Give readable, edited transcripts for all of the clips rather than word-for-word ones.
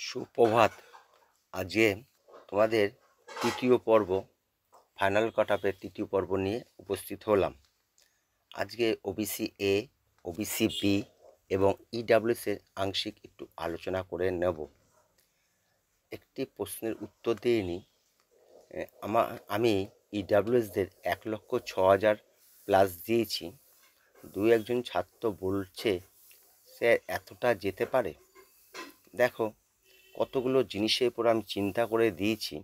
সুপ্রভাত। আজকে তোমাদের তৃতীয় পর্ব, ফাইনাল কাট আপের তৃতীয় পর্ব নিয়ে উপস্থিত হলাম। আজকে ওবিসি এ, ওবিসি বি এবং ইডাব্লিউএস এর আংশিক একটু আলোচনা করে নেব। একটি প্রশ্নের উত্তর দিয়ে নিই। আমি ইডাব্লিউএসদের 1,06,000 প্লাস দিয়েছি। একজন ছাত্র বলছে স্যার এতটা যেতে পারে। দেখো, কতগুলো জিনিসের উপর আমি চিন্তা করে দিয়েছি।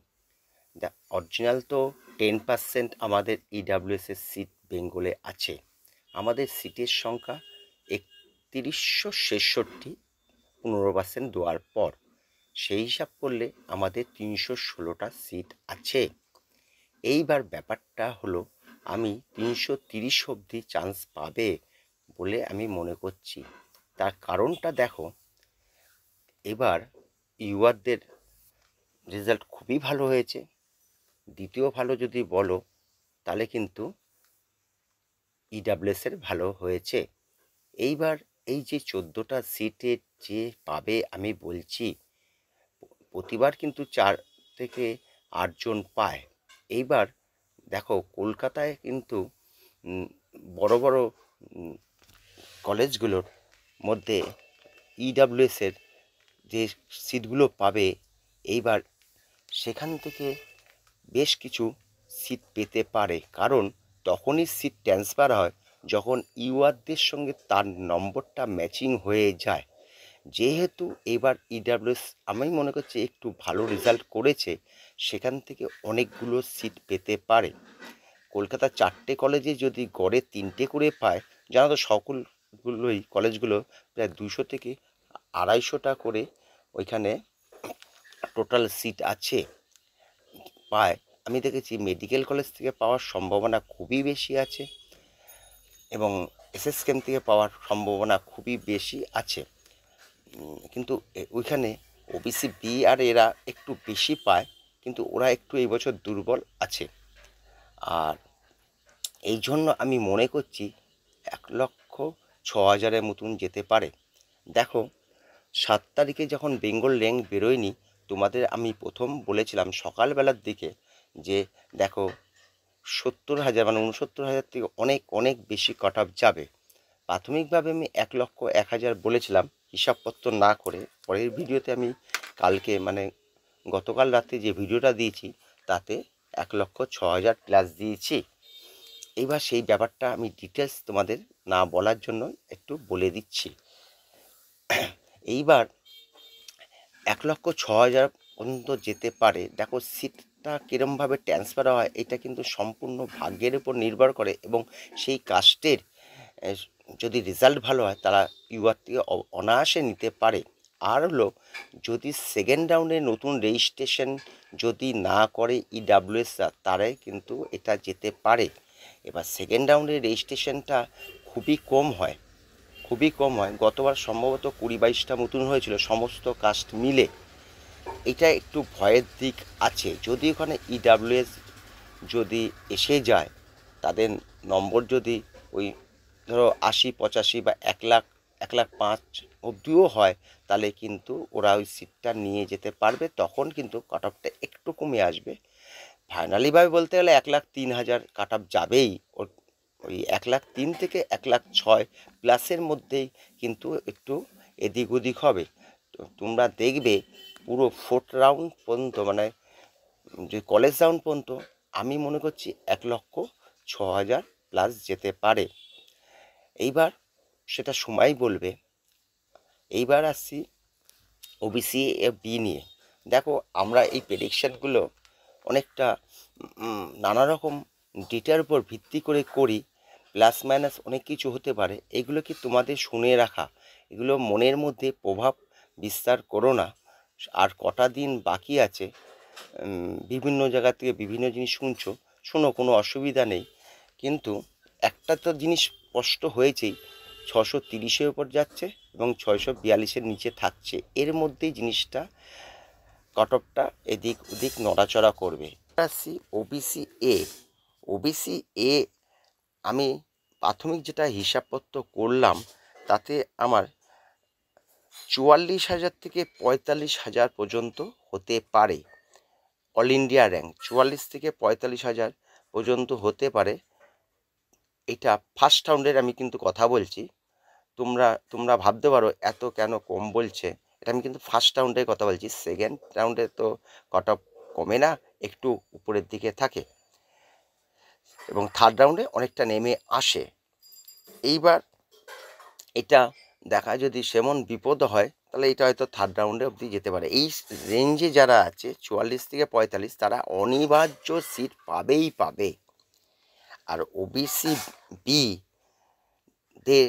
অরিজিনাল তো 10% আমাদের ইডাব্লিউএস এর সিট বেঙ্গলে আছে। আমাদের সিটের সংখ্যা 3166, 15% দেওয়ার পর সেই হিসাব করলে আমাদের 316টা সিট আছে। এইবার ব্যাপারটা হলো, আমি 330 অবধি চান্স পাবে বলে আমি মনে করছি। তার কারণটা দেখো, এবার ইউআরদের রেজাল্ট খুবই ভালো হয়েছে। দ্বিতীয় ভালো যদি বলো তাহলে কিন্তু ইডাব্লিউএস এর ভালো হয়েছে। এইবার এই যে 14টা সিটে যে পাবে, আমি বলছি প্রতিবার কিন্তু 4 থেকে 8 জন পায়। এইবার দেখো, কলকাতায় কিন্তু বড় বড় কলেজগুলোর মধ্যে ইডাব্লিউএস এর যে সিটগুলো পাবে, এইবার সেখান থেকে বেশ কিছু সিট পেতে পারে। কারণ তখনই সিট ট্রান্সফার হয় যখন ইউআরদের সঙ্গে তার নম্বরটা ম্যাচিং হয়ে যায়। যেহেতু এবার ইডাব্লিউএস আমি মনে করছি একটু ভালো রেজাল্ট করেছে, সেখান থেকে অনেকগুলো সিট পেতে পারে। কলকাতা 4টে কলেজে যদি গড়ে 3টে করে পায়, জানো তো সকলগুলোই কলেজগুলো প্রায় 200 থেকে 250টা করে ওইখানে টোটাল সিট আছে পায়। আমি দেখেছি মেডিকেল কলেজ থেকে পাওয়ার সম্ভাবনা খুবই বেশি আছে এবং এসএসকেএম থেকে পাওয়ার সম্ভাবনা খুবই বেশি আছে। কিন্তু ওইখানে ওবিসি বি আর এরা একটু বেশি পায়, কিন্তু ওরা একটু এই বছর দুর্বল আছে। আর এই জন্য আমি মনে করছি 1,06,000 মতন যেতে পারে। দেখো, 7 তারিখে যখন বেঙ্গল র্যাঙ্ক বেরোয়নি, তোমাদের আমি প্রথম বলেছিলাম সকালবেলার দিকে যে দেখো 70,000 মানে 69,000 থেকে অনেক অনেক বেশি কাট অফ যাবে। প্রাথমিকভাবে আমি 1,01,000 বলেছিলাম হিসাবপত্র না করে। পরের ভিডিওতে আমি কালকে মানে গতকাল রাতে যে ভিডিওটা দিয়েছি তাতে 1,06,000 প্লাস দিয়েছি। এইবার সেই ব্যাপারটা আমি ডিটেলস তোমাদের না বলার জন্য একটু বলে দিচ্ছি। এইবার 1,06,000 পর্যন্ত যেতে পারে। দেখো, সিটটা কীরমভাবে ট্রান্সফার হয় এটা কিন্তু সম্পূর্ণ ভাগ্যের উপর নির্ভর করে, এবং সেই কাস্টের যদি রেজাল্ট ভালো হয় তারা ইউআর থেকে অনায়াসে নিতে পারে। আর হলো, যদি সেকেন্ড রাউন্ডে নতুন রেজিস্ট্রেশন যদি না করে ইডাব্লিউএস তারাই কিন্তু এটা যেতে পারে। এবার সেকেন্ড রাউন্ডের রেজিস্ট্রেশনটা খুবই কম হয়, খুবই কম হয়। গতবার সম্ভবত 20-22টা মতন হয়েছিল সমস্ত কাস্ট মিলে। এটা একটু ভয়ের দিক আছে। যদি ওখানে ইডাব্লিউএস যদি এসে যায়, তাদের নম্বর যদি ওই ধরো 80-85 বা 1,05,000 অবধিও হয়, তাহলে কিন্তু ওরা ওই সিটটা নিয়ে যেতে পারবে। তখন কিন্তু কাট অফটা একটু কমে আসবে। ফাইনালিভাবে বলতে গেলে 1,03,000 কাট অফ যাবেই। ওই 1,03,000 থেকে 1,06,000 প্লাসের মধ্যেই কিন্তু একটু এদিক ওদিক হবে। তো তোমরা দেখবে পুরো 4th রাউন্ড পর্যন্ত, মানে যে কলেজ রাউন্ড পর্যন্ত আমি মনে করছি 1,06,000 প্লাস যেতে পারে। এইবার সেটা সময় বলবে। এইবার আসছি ওবিসি এ বি নিয়ে। দেখো, আমরা এই প্রেডিকশানগুলো অনেকটা নানা রকম ডেটার উপর ভিত্তি করে করি। প্লাস মাইনাস অনেক কিছু হতে পারে। এগুলো কি তোমাদের শুনে রাখা, এগুলো মনের মধ্যে প্রভাব বিস্তার করো না। আর কটা দিন বাকি আছে, বিভিন্ন জায়গা থেকে বিভিন্ন জিনিস শুনছো, শোনো, কোনো অসুবিধা নেই। কিন্তু একটা তো জিনিস স্পষ্ট হয়েছেই, 630-এর ওপর যাচ্ছে এবং 642-এর নিচে থাকছে। এর মধ্যেই জিনিসটা কাট অফটা এদিক ওদিক নড়াচড়া করবে। আসছি ওবিসি এ। ওবিসি এ আমি প্রাথমিক যেটা হিসাবপত্র করলাম তাতে আমার 44,000 থেকে 45,000 পর্যন্ত হতে পারে। অল ইন্ডিয়া র্যাঙ্ক 44 থেকে 45,000 পর্যন্ত হতে পারে। এটা ফার্স্ট রাউন্ডের আমি কিন্তু কথা বলছি। তোমরা ভাবতে পারো এত কেন কম বলছে, এটা আমি কিন্তু ফার্স্ট রাউন্ডের কথা বলছি। সেকেন্ড রাউন্ডে তো কাট অফ কমে না, একটু উপরের দিকে থাকে এবং থার্ড রাউন্ডে অনেকটা নেমে আসে। এইবার এটা দেখা যদি সেমন বিপদ হয় তাহলে এটা হয়তো থার্ড রাউন্ডে অবধি যেতে পারে। এই রেঞ্জে যারা আছে 44 থেকে 45 তারা অনিবার্য সিট পাবেই পাবে। আর ওবিসি বি দের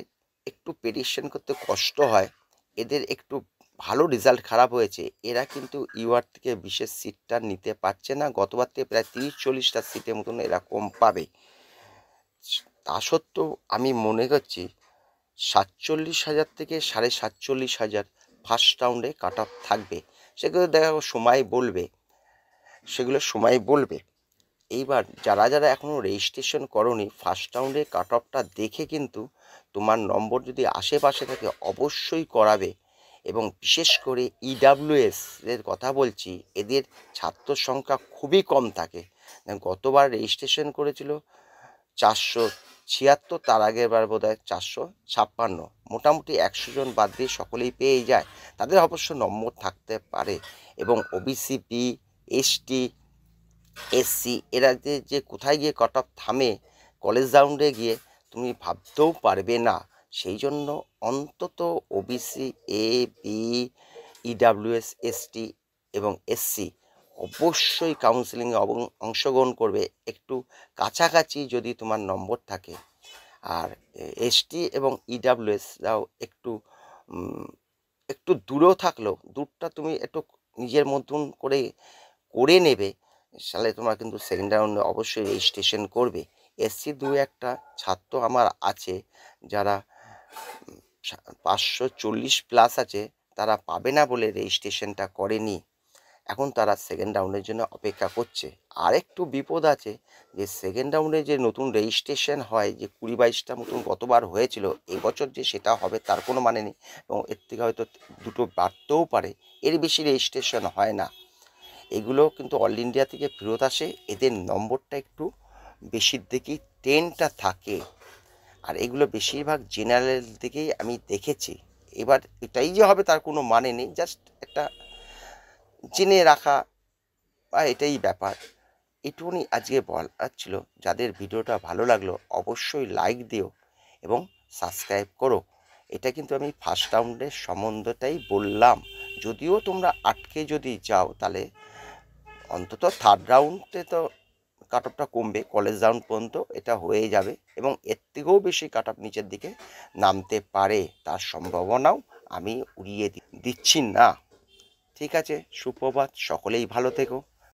একটু প্রেডিকশন করতে কষ্ট হয়, এদের একটু ভালো রেজাল্ট খারাপ হয়েছে, এরা কিন্তু ইউআর থেকে বিশেষ সিটটা নিতে পারছে না। গতবার থেকে প্রায় 30-40টা সিটের মতন এরা কম পাবে। তা সত্ত্বেও আমি মনে করছি 47,000 থেকে 47,500 ফার্স্ট রাউন্ডে কাট অফ থাকবে। সেগুলো দেখা সময় বলবে। এইবার যারা এখনও রেজিস্ট্রেশন করনি, ফার্স্ট রাউন্ডে কাট অফটা দেখে কিন্তু তোমার নম্বর যদি আশেপাশে থাকে অবশ্যই করাবে। এবং বিশেষ করে ইডাব্লিউএস এর কথা বলছি, এদের ছাত্র সংখ্যা খুবই কম থাকে। গতবার রেজিস্ট্রেশন করেছিল 476, তার আগের বার বোধ হয় 456। মোটামুটি 100 জন বাদ দিয়ে সকলেই পেয়ে যায়। তাদের অবশ্য নম্বর থাকতে পারে। এবং ওবিসি বি, এসটি, এসসি এরা যে কোথায় গিয়ে কাট অফ থামে কলেজ রাউন্ডে গিয়ে তুমি ভাবতেও পারবে না। সেই জন্য অন্তত OBC A, B, EWS, ST এবং এসসি অবশ্যই কাউন্সেলিংয়ে অংশগ্রহণ করবে, একটু কাছাকাছি যদি তোমার নম্বর থাকে। আর এসটি এবং ইডাব্লিউএসরাও একটু দূরেও থাকলেও দূরটা তুমি একটু নিজের মতন করে নেবে, সালে তোমার কিন্তু সেকেন্ড রাউন্ডে অবশ্যই রেজিস্ট্রেশন করবে। এসসি 2-1টা ছাত্র আমার আছে যারা 540 প্লাস আছে, তারা পাবে না বলে রেজিস্ট্রেশনটা করেনি। এখন তারা সেকেন্ড রাউন্ডের জন্য অপেক্ষা করছে। আর একটু বিপদ আছে যে সেকেন্ড রাউন্ডে যে নতুন রেজিস্ট্রেশন হয়, যে 20-22টা মতন গতবার হয়েছিল, এবছর যে সেটা হবে তার কোনো মানে নেই। এবং এর থেকে হয়তো দুটো বাড়তেও পারে, এর বেশি রেজিস্ট্রেশন হয় না। এগুলো কিন্তু অল ইন্ডিয়া থেকে ফেরত আসে, এদের নম্বরটা একটু বেশির দিকেই 10টা থাকে। আর এগুলো বেশিরভাগ জেনারেল দিকেই আমি দেখেছি। এবার এটাই যে হবে তার কোনো মানে নেই, জাস্ট একটা জেনে রাখা বা এটাই ব্যাপার। এটুকুনি আজকে বলার ছিল। যাদের ভিডিওটা ভালো লাগলো অবশ্যই লাইক দিও এবং সাবস্ক্রাইব করো। এটা কিন্তু আমি ফার্স্ট রাউন্ডের সম্বন্ধটাই বললাম। যদিও তোমরা আটকে যদি যাও তাহলে অন্তত থার্ড রাউন্ডে তো কাট অফটা কমবে, কলেজ রাউন্ড পর্যন্ত এটা হয়ে যাবে এবং এর থেকেও বেশি কাট অফ নিচের দিকে নামতে পারে, তার সম্ভাবনাও আমি উড়িয়ে দিচ্ছি না। ঠিক আছে, সুপ্রভাত, সকলেই ভালো থেকো।